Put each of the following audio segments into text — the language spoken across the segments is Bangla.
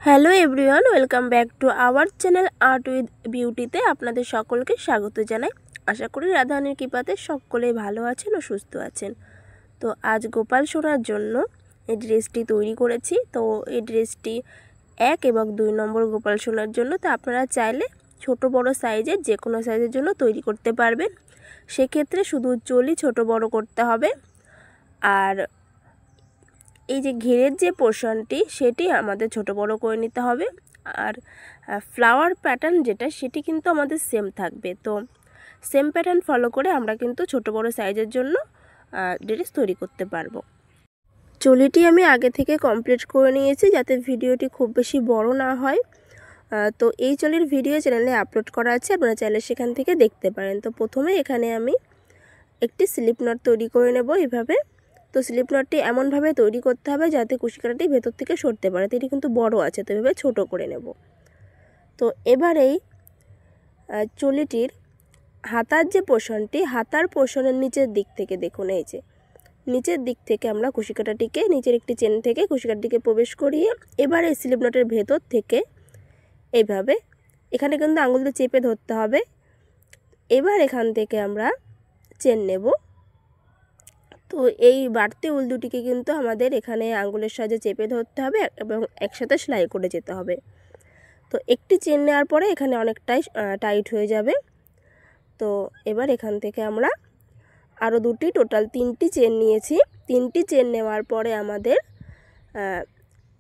Hello everyone, welcome back to our channel art with বিউটিতে আপনাদের সকলকে স্বাগত জানাই। আশা করি রাধারানীর কৃপাতে সকলেই ভালো আছেন ও সুস্থ আছেন। তো আজ গোপাল সোনার জন্য এই ড্রেসটি তৈরি করেছি। তো এই ড্রেসটি 1 এবং 2 নম্বর গোপাল সোনার জন্য। তো আপনারা চাইলে ছোট বড় সাইজের যে কোনো সাইজের জন্য তৈরি করতে পারবেন। সেক্ষেত্রে শুধু চলি ছোট বড় করতে হবে। আর এই যে ঘেরের যে পোর্শনটি সেটি আমাদের ছোট বড় করে নিতে হবে। আর ফ্লাওয়ার প্যাটার্ন যেটা সেটি কিন্তু আমাদের সেম থাকবে। তো সেম প্যাটার্ন ফলো করে আমরা কিন্তু ছোট বড় সাইজের জন্য ড্রেস তৈরি করতে পারবো। চুলিটি আমি আগে থেকে কমপ্লিট করে নিয়েছি যাতে ভিডিওটি খুব বেশি বড় না হয়। তো এই চুলির ভিডিও চ্যানেলে আপলোড করা আছে, আপনারা চাইলে সেখান থেকে দেখতে পারেন। তো প্রথমে এখানে আমি একটি স্লিপ নট তৈরি করে নেব এইভাবে। তো স্লিপ নটটি এমনভাবে তৈরি করতে হবে যাতে কুশিকাটাটি ভেতর থেকে সরতে পারে। তো এটি কিন্তু বড় আছে, তো এভাবে ছোটো করে নেব। তো এবারেই চুলিটির হাতার যে পোর্শনটি, হাতার পোর্শনের নিচের দিক থেকে দেখুন, এই যে নিচের দিক থেকে আমরা কুশিকাটাটিকে নিচের একটি চেন থেকে কুশিকাটাটিকে প্রবেশ করিয়ে এবার এই স্লিপ নটের ভেতর থেকে এইভাবে এখানে কিন্তু আঙুল দিয়ে চেপে ধরতে হবে। এবার এখান থেকে আমরা চেন নেব। তো এই বাড়তি উল দুটিকে কিন্তু আমাদের এখানে আঙুলের সাহায্যে চেপে ধরতে হবে এবং একসাথে সেলাই করে যেতে হবে। তো একটি চেন নেওয়ার পরে এখানে অনেকটাই টাইট হয়ে যাবে। তো এবার এখান থেকে আমরা আরও দুটি, টোটাল 3টি চেন নিয়েছি। 3টি চেন নেওয়ার পরে আমাদের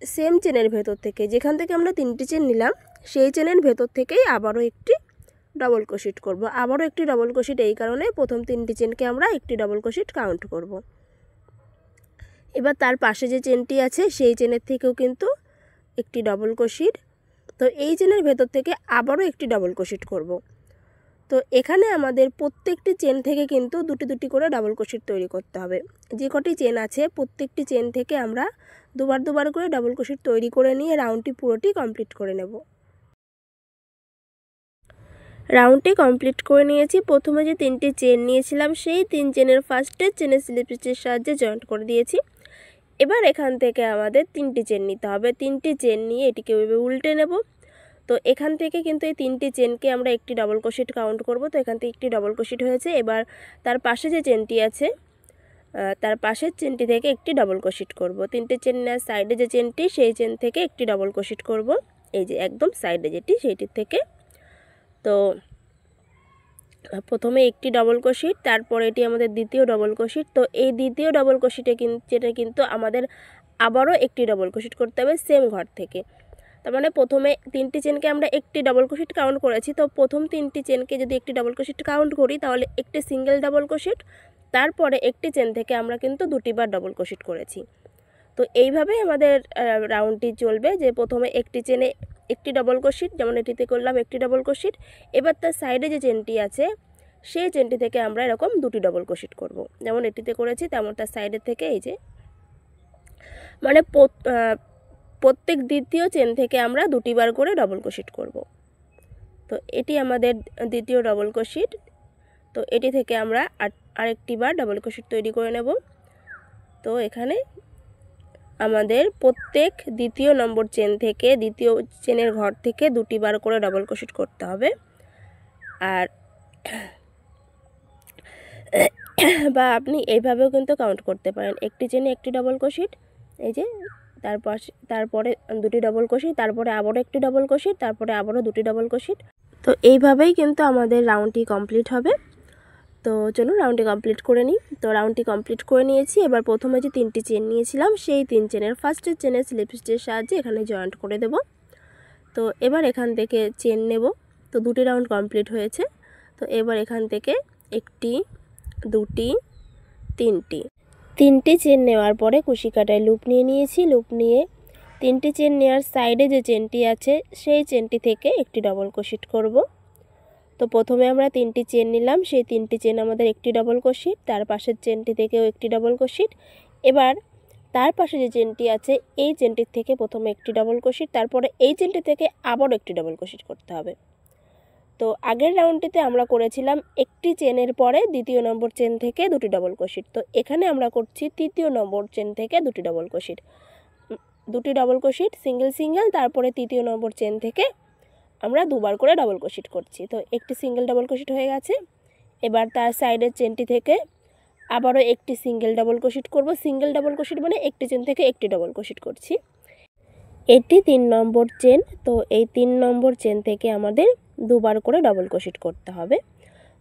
সেম চেনের ভেতর থেকে, যেখান থেকে আমরা 3টি চেন নিলাম সেই চেনের ভেতর থেকেই আবারও একটি ডবল ক্রোশেট করব। আবারও একটি ডবল ক্রোশেট এই কারণে প্রথম 3টি চেনকে আমরা একটি ডবল ক্রোশেট কাউন্ট করব। এবার তার পাশে যে চেনটি আছে সেই চেনের থেকেও কিন্তু একটি ডবল ক্রোশেট। তো এই চেনের ভেতর থেকে আবারও একটি ডবল ক্রোশেট করব। তো এখানে আমাদের প্রত্যেকটি চেন থেকে কিন্তু দুটি দুটি করে ডবল ক্রোশেট তৈরি করতে হবে। যে কটি চেন আছে প্রত্যেকটি চেন থেকে আমরা দুবার দুবার করে ডবল ক্রোশেট তৈরি করে নিয়ে রাউন্ডটি পুরোটি কমপ্লিট করে নেব। রাউন্ডটি কমপ্লিট করে নিয়েছি। প্রথমে যে 3টি চেন নিয়েছিলাম সেই 3 চেনের ফার্স্টের চেনের স্লিপ স্টিচের সাহায্যে জয়েন্ট করে দিয়েছি। এবার এখান থেকে আমাদের 3টি চেন নিতে হবে। 3টি চেন নিয়ে এটিকে উল্টে নেব। তো এখান থেকে কিন্তু এই 3টি চেনকে আমরা একটি ডবল ক্রোশেট কাউন্ট করব। তো এখান থেকে একটি ডবল ক্রোশেট হয়েছে। এবার তার পাশে যে চেনটি আছে তার পাশের চেনটি থেকে একটি ডবল ক্রোশেট করব। 3টে চেন নেওয়ার সাইডে যে চেনটি সেই চেন থেকে একটি ডবল ক্রোশেট করব, এই যে একদম সাইডে যেটি সেইটির থেকে। তো প্রথমে একটি ডবল ক্রোশেট, তারপর এটি আমাদের দ্বিতীয় ডবল ক্রোশেট। তো এই দ্বিতীয় ডবল ক্রোশেটে যেটা কিন্তু আমাদের আবারও একটি ডবল ক্রোশেট করতে হবে সেম ঘর থেকে। তার মানে প্রথমে 3টি চেনকে আমরা একটি ডবল ক্রোশেট কাউন্ট করেছি। তো প্রথম 3টি চেনকে যদি একটি ডবল ক্রোশেট কাউন্ট করি তাহলে একটি সিঙ্গেল ডবল ক্রোশেট, তারপরে একটি চেন থেকে আমরা কিন্তু দুটিবার ডবল ক্রোশেট করেছি। তো এইভাবেই আমাদের রাউন্ডটি চলবে, যে প্রথমে একটি চেনে একটি ডবল ক্রোশেট, যেমন এটিতে করলাম একটি ডবল ক্রোশেট। এবার তার সাইডে যে চেনটি আছে সেই চেনটি থেকে আমরা এরকম দুটি ডবল ক্রোশেট করব, যেমন এটিতে করেছি তেমন তার সাইডের থেকে এই যে মানে প্রত্যেক দ্বিতীয় চেন থেকে আমরা দুটিবার করে ডবল ক্রোশেট করব। তো এটি আমাদের দ্বিতীয় ডবল ক্রোশেট। তো এটি থেকে আমরা আরেকটি বার ডবল ক্রোশেট তৈরি করে নেব। তো এখানে আমাদের প্রত্যেক দ্বিতীয় নম্বর চেন থেকে, দ্বিতীয় চেনের ঘর থেকে দুটিবার করে ডবল ক্রোশেট করতে হবে। আর বা আপনি এইভাবেও কিন্তু কাউন্ট করতে পারেন, একটি চেনে একটি ডবল ক্রোশেট, এই যে তারপরে দুটি ডবল ক্রোশেট, তারপরে আবারও একটি ডবল ক্রোশেট, তারপরে আবারও দুটি ডবল ক্রোশেট। তো এইভাবেই কিন্তু আমাদের রাউন্ডটি কমপ্লিট হবে। তো চলুন রাউন্ডটি কমপ্লিট করে নিই। তো রাউন্ডটি কমপ্লিট করে নিয়েছি। এবার প্রথমে যে 3টি চেন নিয়েছিলাম সেই 3 চেনের ফার্স্টের চেনের স্লিপ স্টিচের সাহায্যে এখানে জয়েন্ট করে দেব। তো এবার এখান থেকে চেন নেব। তো দুটি রাউন্ড কমপ্লিট হয়েছে। তো এবার এখান থেকে একটি, দুটি, 3টি চেন নেওয়ার পরে কুশি কাটায় লুপ নিয়ে নিয়েছি। লুপ নিয়ে 3টি চেন নেওয়ার সাইডে যে চেনটি আছে সেই চেনটি থেকে একটি ডবল ক্রোশেট করব। তো প্রথমে আমরা 3টি চেন নিলাম, সেই 3টি চেন আমাদের একটি ডবল ক্রোশেট, তার পাশের চেনটি থেকেও একটি ডবল ক্রোশেট। এবার তার পাশে যে চেনটি আছে এই চেনটির থেকে প্রথমে একটি ডবল ক্রোশেট, তারপরে এই চেনটি থেকে আবারও একটি ডবল ক্রোশেট করতে হবে। তো আগের রাউন্ডটিতে আমরা করেছিলাম একটি চেনের পরে দ্বিতীয় নম্বর চেন থেকে দুটি ডবল ক্রোশেট। তো এখানে আমরা করছি তৃতীয় নম্বর চেন থেকে দুটি ডবল ক্রোশেট। দুটি ডবল ক্রোশেট সিঙ্গেল সিঙ্গেল, তারপরে তৃতীয় নম্বর চেন থেকে আমরা দুবার করে ডবল ক্রোশেট করছি। তো একটি সিঙ্গেল ডবল ক্রোশেট হয়ে গেছে। এবার তার সাইডের চেনটি থেকে আবারও একটি সিঙ্গেল ডবল ক্রোশেট করব। সিঙ্গেল ডবল ক্রোশেট মানে একটি চেন থেকে একটি ডবল ক্রোশেট করছি। এটি 3 নম্বর চেন। তো এই 3 নম্বর চেন থেকে আমাদের দুবার করে ডবল ক্রোশেট করতে হবে।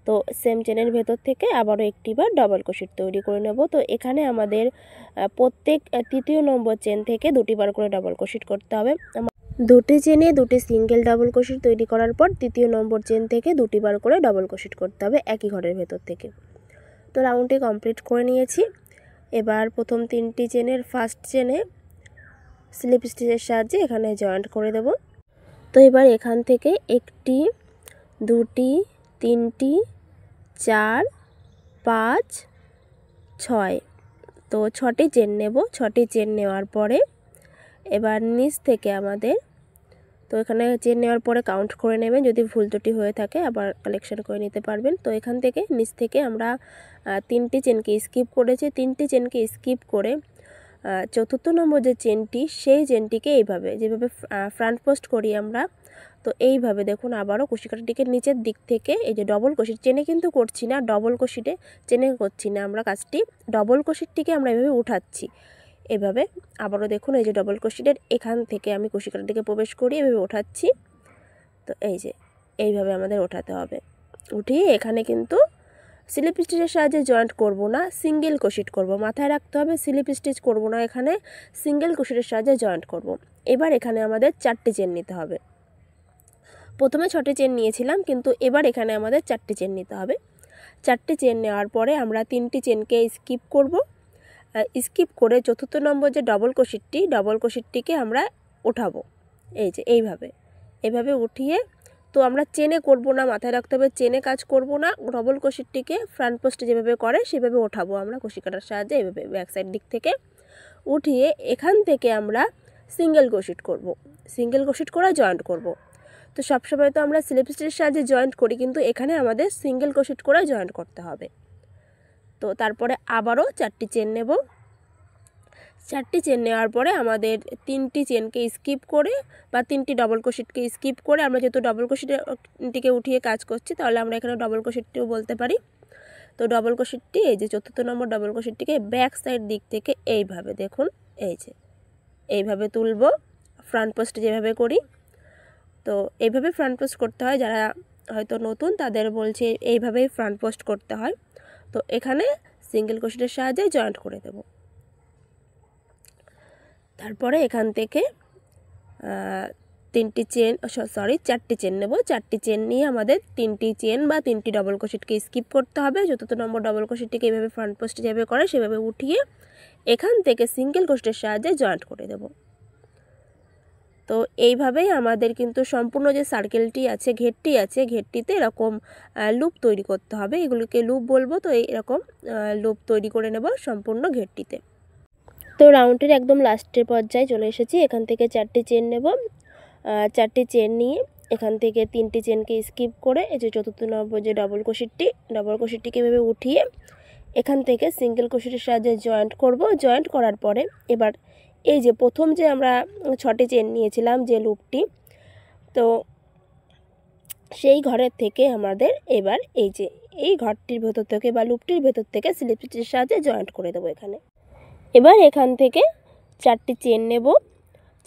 তো সেম চেনের ভেতর থেকে আবারও একটিবার ডবল ক্রোশেট তৈরি করে নেব। তো এখানে আমাদের প্রত্যেক তৃতীয় নম্বর চেন থেকে দুটিবার করে ডবল ক্রোশেট করতে হবে। দুটি চেনে দুটি সিঙ্গেল ডবল ক্রোশেট তৈরি করার পর তৃতীয় নম্বর চেন থেকে দুটিবার করে ডবল ক্রোশেট করতে হবে একই ঘরের ভেতর থেকে। তো রাউন্ডটি কমপ্লিট করে নিয়েছি। এবার প্রথম 3টি চেনের ফার্স্ট চেনে স্লিপ স্টিচের সাহায্যে এখানে জয়েন্ট করে দেব। তো এবার এখান থেকে 1টি 2টি 3টি 4 5 6, তো 6টি চেন নেব। 6টি চেন নেওয়ার পরে এবার নিচ থেকে আমাদের, তো এখানে চেন নেওয়ার পরে কাউন্ট করে নেবেন, যদি ভুল ত্রুটি হয়ে থাকে আবার কালেকশন করে নিতে পারবেন। তো এখান থেকে নিচ থেকে আমরা 3টি চেনকে স্কিপ করেছি। 3টি চেনকে স্কিপ করে চতুর্থ নম্বর যে চেনটি, সেই চেনটিকে এইভাবে যেভাবে ফ্রন্ট পোস্ট করি আমরা, তো এইভাবে দেখুন আবারও কুশিকাটাটিকে নিচের দিক থেকে এই যে ডবল ক্রোশেট চেনে কিন্তু করছি না, ডবল ক্রোশেটে চেনে করছি না আমরা কাজটি, ডবল ক্রোশেটটিকে আমরা এভাবে উঠাচ্ছি। এভাবে আবারও দেখুন এই যে ডবল ক্রোশেটের এখান থেকে আমি কুশিকাটাটিকে প্রবেশ করি, এভাবে ওঠাচ্ছি। তো এই যে এইভাবে আমাদের ওঠাতে হবে। উঠিয়ে এখানে কিন্তু স্লিপ স্টিচের সাহায্যে জয়েন্ট করব না, সিঙ্গেল ক্রোশেট করব। মাথায় রাখতে হবে স্লিপ স্টিচ করব না, এখানে সিঙ্গেল ক্রোশেটের সাহায্যে জয়েন্ট করব। এবার এখানে আমাদের 4টি চেন নিতে হবে। প্রথমে 6টি চেন নিয়েছিলাম, কিন্তু এবার এখানে আমাদের 4টি চেন নিতে হবে। 4টি চেন নেওয়ার পরে আমরা 3টি চেনকে স্কিপ করব। স্কিপ করে চতুর্থ নম্বর যে ডবল ক্রোশেটটিকে আমরা ওঠাবো। এই যে এইভাবে উঠিয়ে, তো আমরা চেনে করব না, মাথায় রাখতে হবে চেনে কাজ করব না, ডবল ক্রোশেটটিকে ফ্রন্ট পোস্টে যেভাবে করে সেভাবে ওঠাবো আমরা কুশিকাটার সাহায্যে। এইভাবে ব্যাক সাইড দিক থেকে উঠিয়ে এখান থেকে আমরা সিঙ্গেল ক্রোশেট করব। সিঙ্গেল ক্রোশেট করে জয়েন্ট করব। তো সবসময় তো আমরা স্লিপ স্টিচের সাহায্যে জয়েন্ট করি, কিন্তু এখানে আমাদের সিঙ্গেল ক্রোশেট করে জয়েন্ট করতে হবে। তো তারপরে আবারও 4টি চেন নেব। 4টি চেন নেওয়ার পরে আমাদের 3টি চেনকে স্কিপ করে বা 3টি ডবল ক্রোশেটকে স্কিপ করে, আমরা যেহেতু ডবল ক্রোশেটটিকে উঠিয়ে কাজ করছি তাহলে আমরা এখানে ডবল ক্রোশেটটিও বলতে পারি। তো ডবল ক্রোশেটটি এই যে চতুর্থ নম্বর ডবল ক্রোশেটটিকে ব্যাক সাইড দিক থেকে এইভাবে দেখুন, এই যে এইভাবে তুলব, ফ্রন্ট পোস্টে যেভাবে করি। তো এইভাবে ফ্রন্ট পোস্ট করতে হয়, যারা হয়তো নতুন তাদের বলছি এইভাবেই ফ্রন্ট পোস্ট করতে হয়। তো এখানে সিঙ্গেল ক্রোশেটের সাহায্যে জয়েন্ট করে দেব। তারপরে এখান থেকে 4টি চেন নেব। 4টি চেন নিয়ে আমাদের 3টি চেন বা 3টি ডবল ক্রোশেটকে স্কিপ করতে হবে। চতুর্থ নম্বর ডবল ক্রোশেটটিকে এইভাবে ফ্রন্ট পোস্টে যেভাবে করে সেভাবে উঠিয়ে এখান থেকে সিঙ্গেল ক্রোশেটের সাহায্যে জয়েন্ট করে দেব। তো এইভাবেই আমাদের কিন্তু সম্পূর্ণ যে সার্কেলটি আছে, ঘেরটি আছে, ঘেরটিতে এরকম লুপ তৈরি করতে হবে। এগুলোকে লুপ বলবো। তো এরকম লুপ তৈরি করে নেব সম্পূর্ণ ঘেরটিতে। তো রাউন্ডটির একদম লাস্টের পর্যায়ে চলে এসেছি। এখান থেকে 4টি চেন নেব। 4টি চেন নিয়ে এখান থেকে 3টি চেনকে স্কিপ করে এই যে চতুর্থ নম্বর যে ডবল ক্রোশেটটিকে এভাবে উঠিয়ে এখান থেকে সিঙ্গেল ক্রোশেটের সাহায্যে জয়েন্ট করব। জয়েন্ট করার পরে এবার এই যে প্রথম যে আমরা 6টি চেন নিয়েছিলাম যে লুপটি, তো সেই ঘরের থেকে আমাদের এবার এই যে এই ঘরটির ভেতর থেকে বা লুপটির ভেতর থেকে স্লিপ স্টিচের সাহায্যে জয়েন্ট করে দেবো এখানে। এবার এখান থেকে 4টি চেন নেব।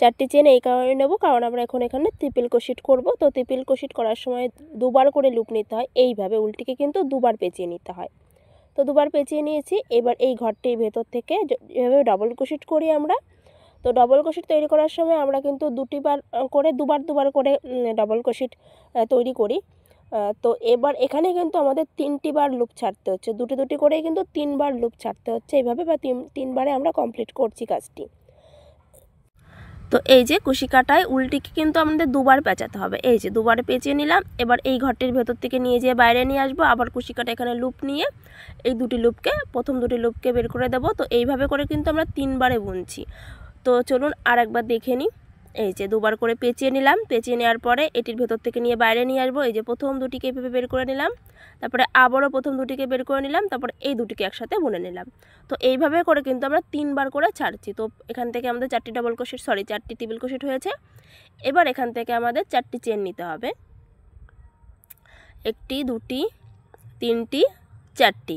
4টি চেন এই কারণে নেব কারণ আমরা এখন এখানে ট্রিপল ক্রোশেট করব। তো ট্রিপল ক্রোশেট করার সময় দুবার করে লুপ নিতে হয়, এইভাবে উল্টিকে কিন্তু দুবার পেঁচিয়ে নিতে হয়। তো দুবার পেঁচিয়ে নিয়েছি। এবার এই ঘরটির ভেতর থেকে যেভাবে ডবল ক্রোশেট করি আমরা, তো ডবল ক্রোশেট তৈরি করার সময় আমরা কিন্তু দুবার করে ডবল ক্রোশেট তৈরি করি। তো এবার এখানে কিন্তু আমাদের 3টি বার লুপ ছাড়তে হচ্ছে, দুটি করেই কিন্তু 3বার লুপ ছাড়তে হচ্ছে এইভাবে, বা 3বারে আমরা কমপ্লিট করছি কাজটি। তো এই যে কুশিকাটায় উল্টিকে কিন্তু আমাদের দুবার পেঁচাতে হবে। এই যে দুবারে পেঁচিয়ে নিলাম। এবার এই ঘরটির ভেতর থেকে নিয়ে যেয়ে বাইরে নিয়ে আসবো। আবার কুশিকাটা এখানে লুপ নিয়ে এই প্রথম দুটি লুপকে বের করে দেবো। তো এইভাবে করে কিন্তু আমরা 3বারে বুনছি। তো চলুন আর একবার দেখে নিই। এই যে দুবার করে পেঁচিয়ে নিলাম। পেঁচিয়ে নেওয়ার পরে এটির ভেতর থেকে নিয়ে বাইরে নিয়ে আসবো। এই যে প্রথম দুটিকে এভাবে বের করে নিলাম, তারপরে আবারও প্রথম দুটিকে বের করে নিলাম, তারপরে এই দুটিকে একসাথে বুনে নিলাম। তো এইভাবে করে কিন্তু আমরা 3বার করে ছাড়ছি। তো এখান থেকে আমাদের 4টি ডাবল ক্রোশেট, 4টি ট্রিপল ক্রোশেট হয়েছে। এবার এখান থেকে আমাদের 4টি চেন নিতে হবে, 1টি 2টি 3টি 4টি।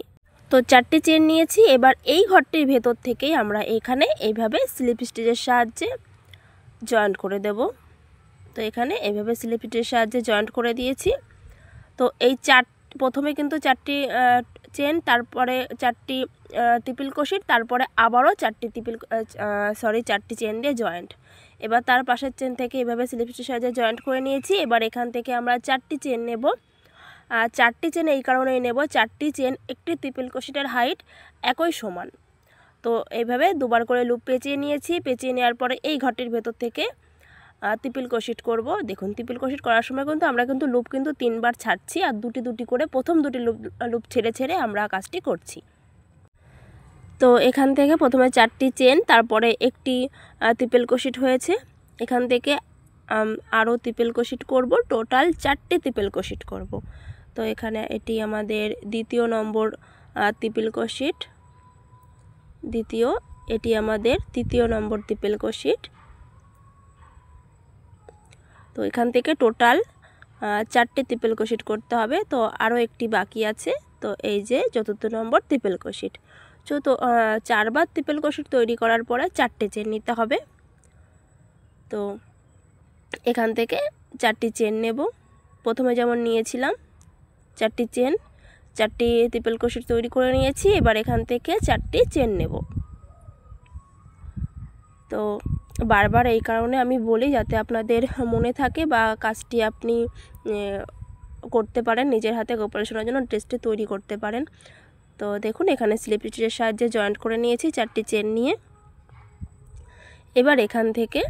তো 4টি চেন নিয়েছি। এবার এই ঘরটির ভেতর থেকেই আমরা এখানে এইভাবে স্লিপ স্টিচের সাহায্যে জয়েন্ট করে দেব। তো এখানে এইভাবে স্লিপ স্টিচের সাহায্যে জয়েন্ট করে দিয়েছি। তো এই প্রথমে কিন্তু 4টি চেন, তারপরে 4টি ট্রিপল ক্রোশেট, তারপরে আবারও 4টি চেন দিয়ে জয়েন্ট। এবার তার পাশের চেন থেকে এভাবে স্লিপ স্টিচের সাহায্যে জয়েন্ট করে নিয়েছি। এবার এখান থেকে আমরা 4টি চেন নেব। 4টি চেন এই কারণেই নেব, 4টি চেন একটি ট্রিপল ক্রোশেটের হাইট একই সমান। তো এইভাবে দুবার করে লুপ পেঁচিয়ে নিয়েছি। পেঁচিয়ে নেওয়ার পরে এই ঘরটির ভেতর থেকে ট্রিপল ক্রোশেট করব। দেখুন ট্রিপল ক্রোশেট করার সময় কিন্তু আমরা কিন্তু লুপ কিন্তু 3বার ছাড়ছি, আর দুটি করে প্রথম দুটি লুপ ছেড়ে ছেড়ে আমরা কাজটি করছি। তো এখান থেকে প্রথমে 4টি চেন, তারপরে একটি ট্রিপল ক্রোশেট হয়েছে। এখান থেকে আরও ট্রিপল ক্রোশেট করব, টোটাল 4টি ট্রিপল ক্রোশেট করব। তো এখানে এটি আমাদের দ্বিতীয় নম্বর ট্রিপল ক্রোশেট, এটি আমাদের তৃতীয় নম্বর ট্রিপল ক্রোশেট। তো এখান থেকে টোটাল 4টি ট্রিপল ক্রোশেট করতে হবে। তো আরও একটি বাকি আছে। তো এই যে 4র্থ নম্বর ট্রিপল ক্রোশেট। 4বার ট্রিপল ক্রোশেট তৈরি করার পরে 4টে চেন নিতে হবে। তো এখান থেকে 4টি চেন নেব, প্রথমে যেমন নিয়েছিলাম 4টি চেন, 4টি ট্রিপল ক্রোশেট তৈরি করে নিয়েছি। এবার এখান থেকে 4টি চেন নেব। তো বারবার এই কারণে আমি বলি যাতে আপনাদের মনে থাকে বা কাজটি আপনি করতে পারেন, নিজের হাতে গোপাল সোনার জন্য ড্রেসটি তৈরি করতে পারেন। তো দেখুন এখানে স্লিপ স্টিচের সাহায্যে জয়েন্ট করে নিয়েছি 4টি চেন নিয়ে। এবার এখান থেকে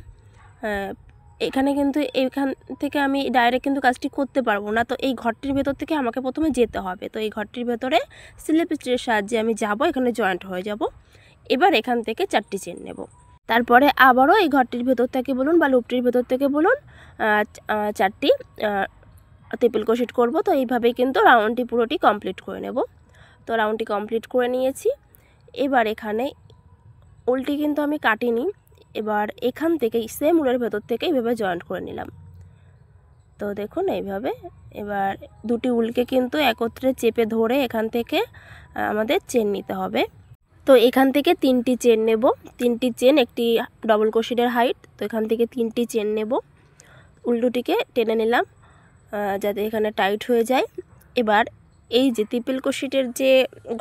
এখানে কিন্তু এইখান থেকে আমি ডাইরেক্ট কিন্তু কাজটি করতে পারবো না। তো এই ঘরটির ভেতর থেকে আমাকে প্রথমে যেতে হবে। তো এই ঘরটির ভেতরে স্লিপ স্টিচের সাহায্যে আমি যাব, এখানে জয়েন্ট হয়ে যাব। এবার এখান থেকে 4টি চেন নেব। তারপরে আবারও এই ঘরটির ভেতর থেকে বলুন বা লুপটির ভেতর থেকে বলুন 4টি ট্রিপল ক্রোশেট করব। তো এইভাবেই কিন্তু রাউন্ডটি পুরোটি কমপ্লিট করে নেব। তো রাউন্ডটি কমপ্লিট করে নিয়েছি। এবার এখানে উলটি কিন্তু আমি কাটিনি, এবার এখান থেকে সেম উলের ভেতর থেকে এইভাবে জয়েন্ট করে নিলাম। তো দেখুন এইভাবে এবার দুটি উলকে কিন্তু একত্রে চেপে ধরে এখান থেকে আমাদের চেন নিতে হবে। তো এখান থেকে 3টি চেন নেব, 3টি চেন একটি ডবল ক্রোশেটের হাইট। তো এখান থেকে 3টি চেন নেব, উল্টোটিকে টেনে নিলাম যাতে এখানে টাইট হয়ে যায়। এবার এই যে ট্রিপল ক্রোশেটের যে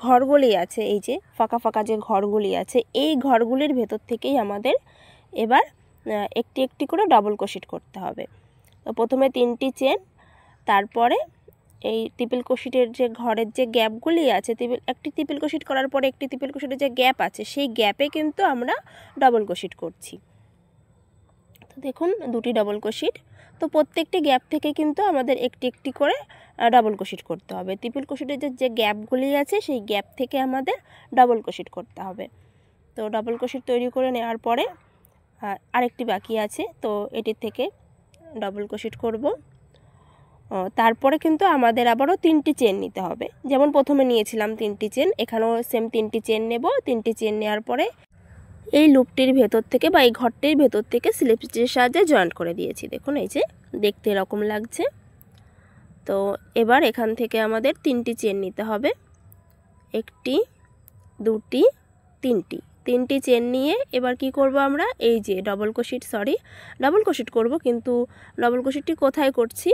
ঘরগুলি আছে, এই যে ফাঁকা ফাঁকা যে ঘরগুলি আছে, এই ঘরগুলির ভেতর থেকেই আমাদের এবার একটি একটি করে ডবল ক্রোশেট করতে হবে। তো প্রথমে 3টি চেন, তারপরে এই ট্রিপল ক্রোশেটের যে ঘরের যে গ্যাপগুলি আছে, একটি ট্রিপল ক্রোশেট করার পরে একটি ট্রিপল ক্রোশেটের যে গ্যাপ আছে, সেই গ্যাপে কিন্তু আমরা ডবল ক্রোশেট করছি। তো দেখুন 2টি ডবল ক্রোশেট। তো প্রত্যেকটি গ্যাপ থেকে কিন্তু আমাদের একটি একটি করে ডবল ক্রোশেট করতে হবে। ট্রিপল ক্রোশেটের যে গ্যাপগুলি আছে, সেই গ্যাপ থেকে আমাদের ডবল ক্রোশেট করতে হবে। তো ডবল ক্রোশেট তৈরি করে নেওয়ার পরে আরেকটি বাকি আছে, তো এটির থেকে ডবল ক্রোশেট করব। তারপরে কিন্তু আমাদের আবারও 3টি চেন নিতে হবে, যেমন প্রথমে নিয়েছিলাম 3টি চেন, এখানেও সেম 3টি চেন নেব। 3টি চেন নেওয়ার পরে এই লুপটির ভেতর থেকে বা এই ঘরটির ভেতর থেকে স্লিপ স্টিচের সাহায্যে জয়েন্ট করে দিয়েছি। দেখুন এই যে দেখতে এরকম লাগছে। তো এবার এখান থেকে আমাদের 3টি চেন নিতে হবে, 1টি 2টি 3টি চেন নিয়ে এবার কি করব আমরা, এই যে ডবল ক্রোশেট করব, কিন্তু ডবল ক্রোশেটটি কোথায় করছি,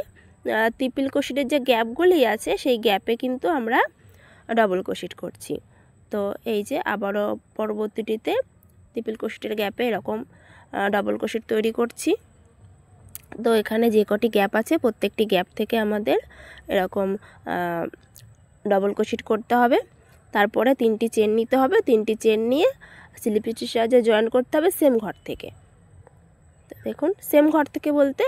ট্রিপল ক্রোশেটের যে গ্যাপগুলি আছে সেই গ্যাপে কিন্তু আমরা ডবল ক্রোশেট করছি। তো এই যে আবারও পরবর্তীটিতে ট্রিপল ক্রোশেটের গ্যাপে এরকম ডবল ক্রোশেট তৈরি করছি। তো এখানে যে কটি গ্যাপ আছে প্রত্যেকটি গ্যাপ থেকে আমাদের এরকম ডবল ক্রোশেট করতে হবে। তারপরে 3টি চেন নিতে হবে, 3টি চেন নিয়ে স্লিপ স্টিচের সাহায্যে জয়েন করতে হবে সেম ঘর থেকে। তো দেখুন সেম ঘর থেকে বলতে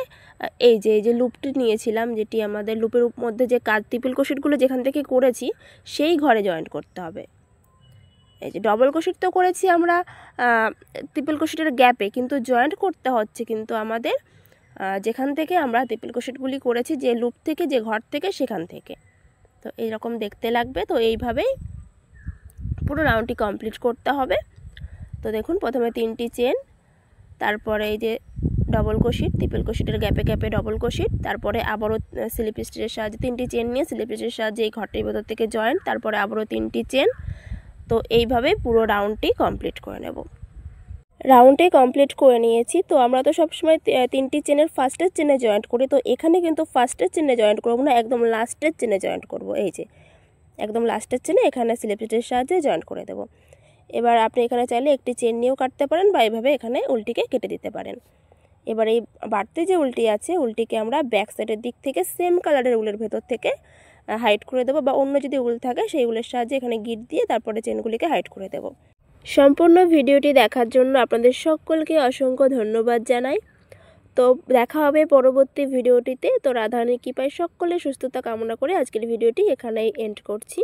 এই যে লুপটি নিয়েছিলাম, যেটি আমাদের লুপের মধ্যে যে ট্রিপল ক্রোশেটগুলো যেখান থেকে করেছি সেই ঘরে জয়েন করতে হবে। এই যে ডবল ক্রোশেট তো করেছি আমরা ট্রিপল ক্রোশেটের গ্যাপে, কিন্তু জয়েন্ট করতে হচ্ছে কিন্তু আমাদের যেখান থেকে আমরা ট্রিপল ক্রোশেটগুলি করেছি, যে লুপ থেকে, যে ঘর থেকে, সেখান থেকে। তো এইরকম দেখতে লাগবে। তো এইভাবেই পুরো রাউন্ডটি কমপ্লিট করতে হবে। তো দেখুন প্রথমে 3টি চেন, তারপরে এই যে ডবল ক্রোশেট, ট্রিপল ক্রোশেটের গ্যাপে গ্যাপে ডবল ক্রোশেট, তারপরে আবারও স্লিপ স্টিচের সাহায্যে 3টি চেন নিয়ে স্লিপ স্টিচের সাহায্যে এই ঘরটির ভেতর থেকে জয়েন্ট, তারপরে আবারও 3টি চেন। তো এইভাবেই পুরো রাউন্ডটি কমপ্লিট করে নেব। রাউন্ডে কমপ্লিট করে নিয়েছি। তো আমরা তো সবসময় 3টি চেনের ফার্স্টের চেনে জয়েন্ট করি, তো এখানে কিন্তু ফার্স্টের চেনে জয়েন্ট করব না, একদম লাস্টের চেনে জয়েন্ট করব। এই যে একদম লাস্টের চেনে এখানে স্লিপ স্টিচের সাহায্যে জয়েন্ট করে দেব। এবার আপনি এখানে চাইলে একটি চেন নিয়েও কাটতে পারেন, বা এইভাবে এখানে উল্টিকে কেটে দিতে পারেন। এবার এই বাড়তি যে উলটি আছে, উলটিকে আমরা ব্যাক সাইডের দিক থেকে সেম কালারের উলের ভেতর থেকে হাইড করে দেবো, বা অন্য যদি উল থাকে সেই উলের সাহায্যে এখানে গিট দিয়ে তারপরে চেনগুলিকে হাইড করে দেব। সম্পূর্ণ ভিডিওটি দেখার জন্য আপনাদের সকলকে অসংখ্য ধন্যবাদ জানাই। তো দেখা হবে পরবর্তী ভিডিওটিতে। তো রাধারানীর কৃপায় সকলের সুস্থতা কামনা করে আজকের ভিডিওটি এখানেই এন্ড করছি।